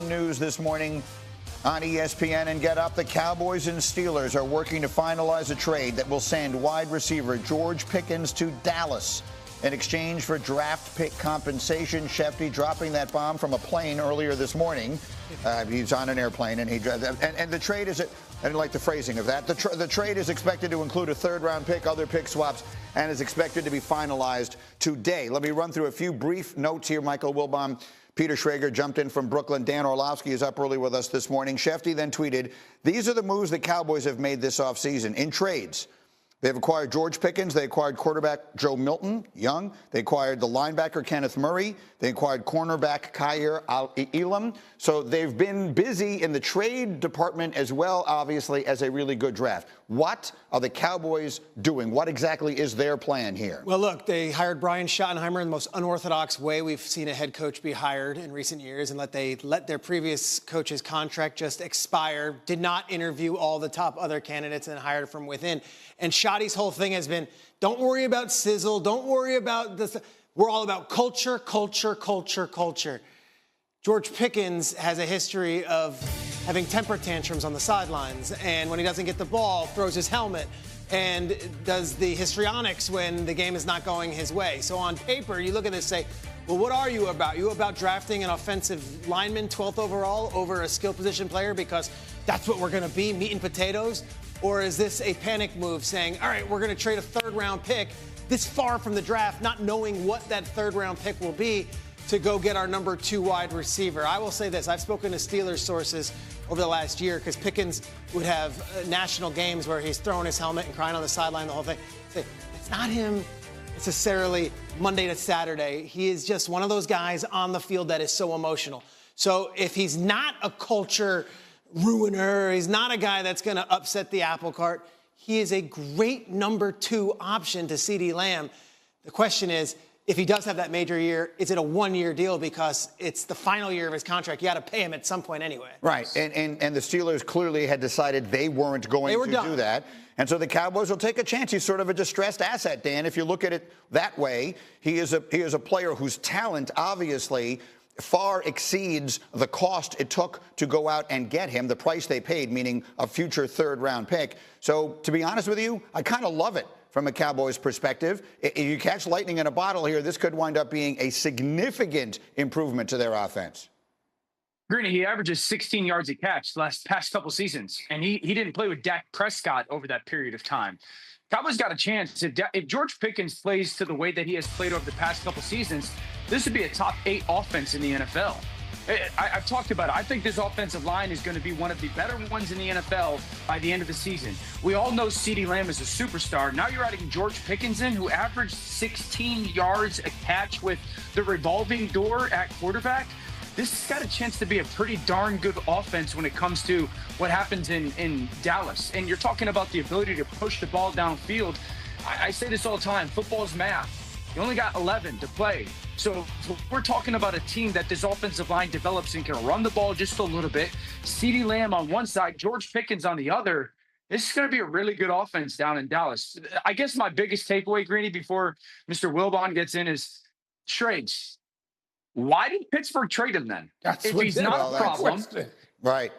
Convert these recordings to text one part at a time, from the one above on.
News this morning on ESPN and Get Up. The Cowboys and Steelers are working to finalize a trade that will send wide receiver George Pickens to Dallas in exchange for draft pick compensation. Shefty dropping that bomb from a plane earlier this morning. He's on an airplane, and the trade is, I didn't like the phrasing of that. The trade is expected to include a third-round pick, other pick swaps, and is expected to be finalized today. Let me run through a few brief notes here. Michael Wilbon, Peter Schrager jumped in from Brooklyn. Dan Orlovsky is up early with us this morning. Shefty then tweeted, "These are the moves the Cowboys have made this offseason in trades. They've acquired George Pickens. They acquired quarterback Joe Milton, young. They acquired the linebacker Kenneth Murray. They acquired cornerback Kaiir Elam. So they've been busy in the trade department as well, obviously, as a really good draft. What are the Cowboys doing? What exactly is their plan here?" Well, look, they hired Brian Schottenheimer in the most unorthodox way we've seen a head coach be hired in recent years, and let their previous coach's contract just expire, did not interview all the top other candidates, and hired from within. And Schotty's whole thing has been, don't worry about sizzle, don't worry about this. We're all about culture, culture, culture, culture. George Pickens has a history of having temper tantrums on the sidelines, and when he doesn't get the ball, throws his helmet and does the histrionics when the game is not going his way. So on paper, you look at this and say, well, what are you about? You about drafting an offensive lineman, 12th overall, over a skill position player because that's what we're going to be, meat and potatoes? Or is this a panic move saying, all right, we're going to trade a third-round pick this far from the draft, not knowing what that third-round pick will be, to go get our number 2 wide receiver? I will say this. I've spoken to Steelers sources over the last year because Pickens would have national games where he's throwing his helmet and crying on the sideline, the whole thing. It's not him necessarily Monday to Saturday. He is just one of those guys on the field that is so emotional. So if he's not a culture ruiner, he's not a guy that's going to upset the apple cart, he is a great number 2 option to CeeDee Lamb. The question is, if he does have that major year, is it a 1-year deal because it's the final year of his contract? You got to pay him at some point anyway. Right, and the Steelers clearly had decided they weren't going to do that. And so the Cowboys will take a chance. He's sort of a distressed asset, Dan. If you look at it that way, he is a player whose talent obviously far exceeds the cost it took to go out and get him, the price they paid, meaning a future third-round pick. So to be honest with you, I kind of love it from a Cowboys perspective. If you catch lightning in a bottle here, this could wind up being a significant improvement to their offense. Greeny, he averages 16 yards a catch the past couple seasons, and he didn't play with Dak Prescott over that period of time. Cowboys got a chance. If George Pickens plays to the way that he has played over the past couple seasons, this would be a top 8 offense in the NFL. I've talked about it. I think this offensive line is going to be one of the better ones in the NFL by the end of the season. We all know CeeDee Lamb is a superstar. Now you're adding George Pickens in, who averaged 16 yards a catch with the revolving door at quarterback. This has got a chance to be a pretty darn good offense when it comes to what happens in Dallas. And you're talking about the ability to push the ball downfield. I say this all the time, football's math. You only got 11 to play. So we're talking about a team that this offensive line develops and can run the ball just a little bit. CeeDee Lamb on one side, George Pickens on the other. This is going to be a really good offense down in Dallas. I guess my biggest takeaway, Greeny, before Mr. Wilbon gets in is trades. Why did Pittsburgh trade him then? If he's not a problem. Right.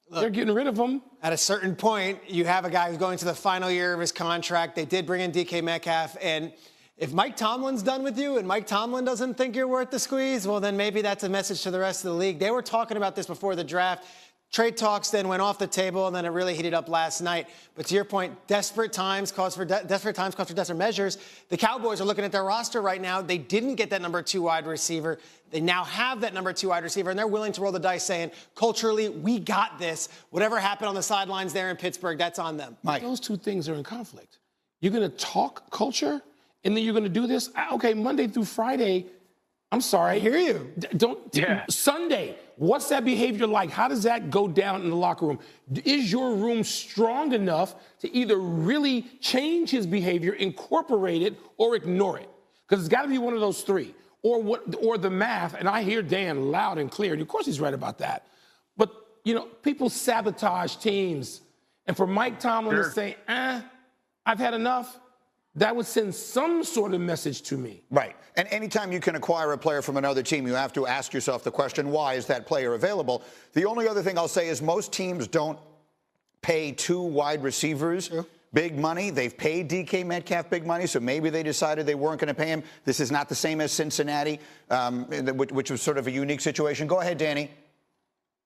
Look, they're getting rid of him. At a certain point, you have a guy who's going to the final year of his contract. They did bring in DK Metcalf. And if Mike Tomlin's done with you and Mike Tomlin doesn't think you're worth the squeeze, well, then maybe that's a message to the rest of the league. They were talking about this before the draft. Trade talks then went off the table, and then it really heated up last night. But to your point, desperate times calls for desperate measures. The Cowboys are looking at their roster right now. They didn't get that number 2 wide receiver. They now have that number 2 wide receiver, and they're willing to roll the dice saying, culturally, we got this. Whatever happened on the sidelines there in Pittsburgh, that's on them. Mike. Those two things are in conflict. You're going to talk culture, and then you're going to do this? Okay, Monday through Friday, I'm sorry. I hear you. Sunday, what's that behavior like? How does that go down in the locker room? Is your room strong enough to either really change his behavior, incorporate it, or ignore it? Because it's got to be one of those 3. Or the math, and I hear Dan loud and clear, and of course he's right about that. But, people sabotage teams. And for Mike Tomlin to say, I've had enough, that would send some sort of message to me. Right. And anytime you can acquire a player from another team, you have to ask yourself the question, why is that player available? The only other thing I'll say is most teams don't pay 2 wide receivers big money. They've paid DK Metcalf big money, so maybe they decided they weren't going to pay him. This is not the same as Cincinnati, which was sort of a unique situation. Go ahead, Danny.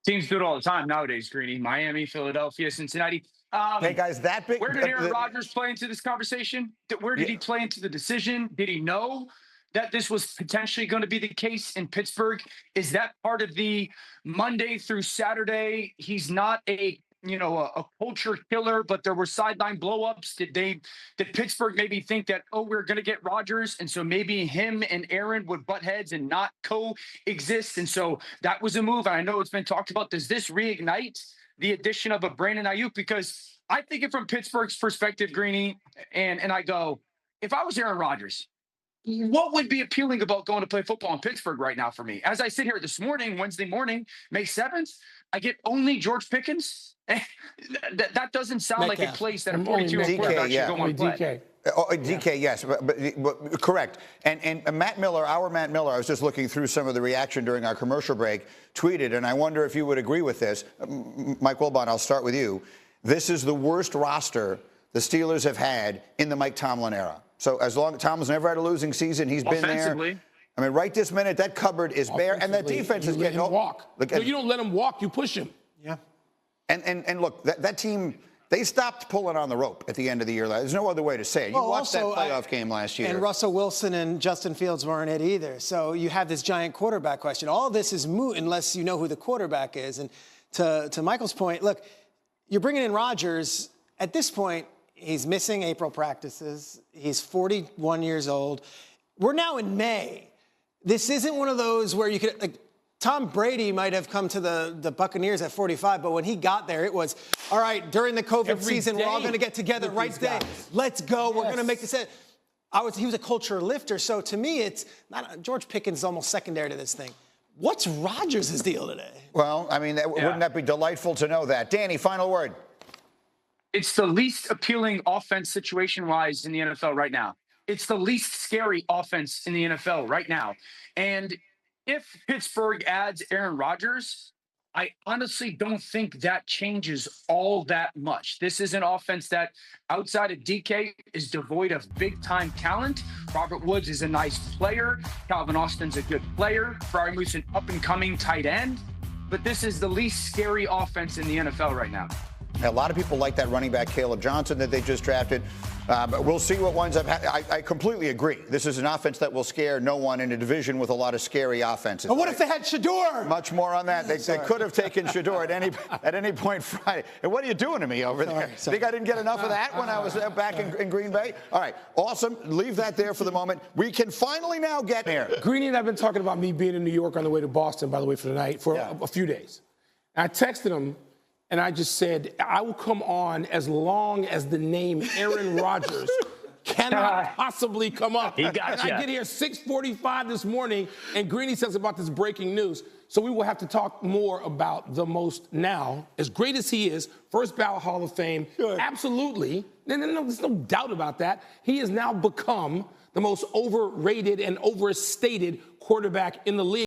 Teams do it all the time nowadays, Greeny. Miami, Philadelphia, Cincinnati. Hey, guys, that big. Where did Aaron Rodgers play into this conversation? Where did he play into the decision? Did he know that this was potentially going to be the case in Pittsburgh? Is that part of the Monday through Saturday? He's not a culture killer, but there were sideline blowups. Did Pittsburgh maybe think that, we're going to get Rodgers, and so maybe him and Aaron would butt heads and not coexist, and so that was a move. And I know it's been talked about. Does this reignite the addition of a Brandon Ayuk? Because I think it from Pittsburgh's perspective, Greeny, and I go, if I was Aaron Rodgers, what would be appealing about going to play football in Pittsburgh right now for me? As I sit here this morning, Wednesday morning, May 7th, I get only George Pickens. That doesn't sound like a place that a 42-year-old quarterback should go and play. DK, yes, but correct. And Matt Miller, our Matt Miller, I was just looking through some of the reaction during our commercial break, tweeted, and I wonder if you would agree with this. Mike Wilbon, I'll start with you. This is the worst roster the Steelers have had in the Mike Tomlin era. So as long as Tomlin's never had a losing season, he's been there. I mean, right this minute, that cupboard is bare, and that defense is getting walk. No, you don't let him walk, you push him. Yeah. And look, that team, they stopped pulling on the rope at the end of the year. There's no other way to say it. You watched that playoff game last year. And Russell Wilson and Justin Fields weren't it either. So you have this giant quarterback question. All this is moot unless you know who the quarterback is. And to Michael's point, look, you're bringing in Rodgers. At this point, he's missing April practices. He's 41 years old. We're now in May. This isn't one of those where you could, like, Tom Brady might have come to the Buccaneers at 45, but when he got there, it was, all right, during the COVID season, we're all going to get together right today. Let's go. We're going to make this. He was a culture lifter. So to me, it's not George Pickens is almost secondary to this thing. What's Rodgers' deal today? Well, I mean, wouldn't that be delightful to know that? Danny, final word. It's the least appealing offense situation-wise in the NFL right now. It's the least scary offense in the NFL right now. And if Pittsburgh adds Aaron Rodgers, I honestly don't think that changes all that much. This is an offense that, outside of DK, is devoid of big-time talent. Robert Woods is a nice player. Calvin Austin's a good player. Freiermuth's an up-and-coming tight end. But this is the least scary offense in the NFL right now. A lot of people like that running back, Caleb Johnson, that they just drafted. But we'll see what winds up happening. I completely agree. This is an offense that will scare no one in a division with a lot of scary offenses. But what if they had Shedeur? Much more on that. They could have taken Shedeur at any point Friday. And what are you doing to me over there? Think I didn't get enough of that when I was back in Green Bay? All right, awesome. Leave that there for the moment. We can finally now get here. Greeny and I have been talking about me being in New York on the way to Boston, by the way, for tonight, for a few days. I texted him. And I just said, I will come on as long as the name Aaron Rodgers cannot possibly come up. He got and I get here 6:45 this morning, and Greeny says about this breaking news. So we will have to talk more about the most now, as great as he is, first ballot Hall of Fame, absolutely. There's no doubt about that. He has now become the most overrated and overstated quarterback in the league.